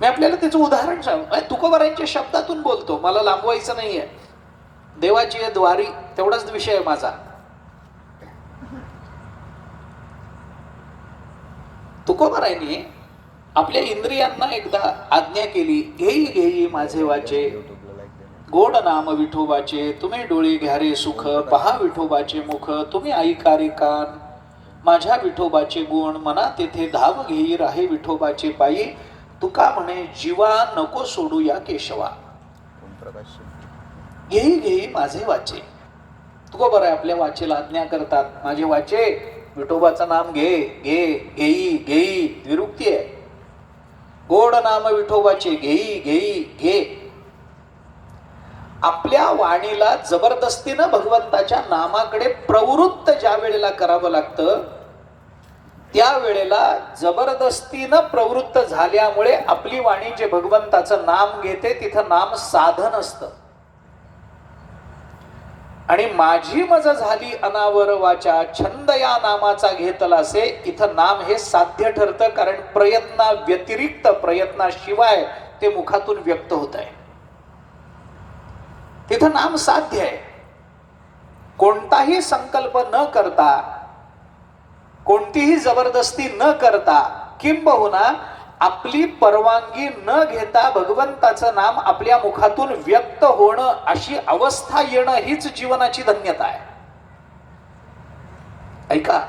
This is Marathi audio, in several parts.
मी आपल्याला त्याचं उदाहरण सांगतो. तुकोबारायांच्या शब्दातून बोलतो, मला लांबवायचं नाहीये. देवाची द्वारी तेवढाच विषय आहे माझा. तुकोबारायांनी आपल्या इंद्रियांना एकदा आज्ञा केली, घेई घेई माझे वाचे गोड नाम विठोबाचे, तुम्ही डोळे घ्यारे सुख, पहा विठोबाचे मुख, तुम्ही ऐका रे कान माझ्या विठोबाचे गुण, मना तेथे धाव घेई राहे विठोबाचे पायी, तुका म्हणे जीवा नको सोडू या केशवा. घेई घेई माझे वाचे. तुकोबाराय आपल्या वाचेला आज्ञा करतात, माझे वाचे विठोबाचं नाम घे घे, घेई घेई द्विरुक्ती आहे. गोड नाम विठोबाचे, घेई घेई घे. आपल्या वाणीला जबरदस्तीनं भगवंताच्या नामाकडे प्रवृत्त ज्या वेळेला करावं लागतं, त्या वेळेला जबरदस्तीनं प्रवृत्त झाल्यामुळे आपली वाणी जे भगवंताचं नाम घेते तिथं नाम साधन असतं. आणि माझी मज झाली अनावर वाचा, छंद या नामाचा घेतला से, इथं नाम हे साध्य ठरतं. कारण प्रयत्ना व्यतिरिक्त, प्रयत्नाशिवाय ते मुखातून व्यक्त होत आहे. तिथं नाम साध्य आहे. कोणताही संकल्प न करता, कोणतीही जबरदस्ती न करता, किंबहुना आपली परवानगी न घेता भगवंताचं नाम आपल्या मुखातून व्यक्त होणं, अशी अवस्था येणं हीच जीवनाची धन्यता आहे. ऐका,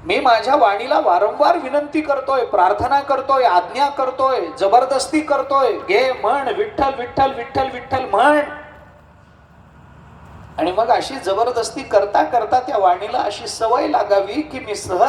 मी माझ्या वाणीला वारंवार विनंती करतोय, प्रार्थना करतोय, आज्ञा करतोय, जबरदस्ती करतोय, घे म्हण विठ्ठल विठ्ठल विठ्ठल विठ्ठल म्हण. आणि मग अशी जबरदस्ती करता करता त्या वाणीला अशी सवय लागावी की मी सहज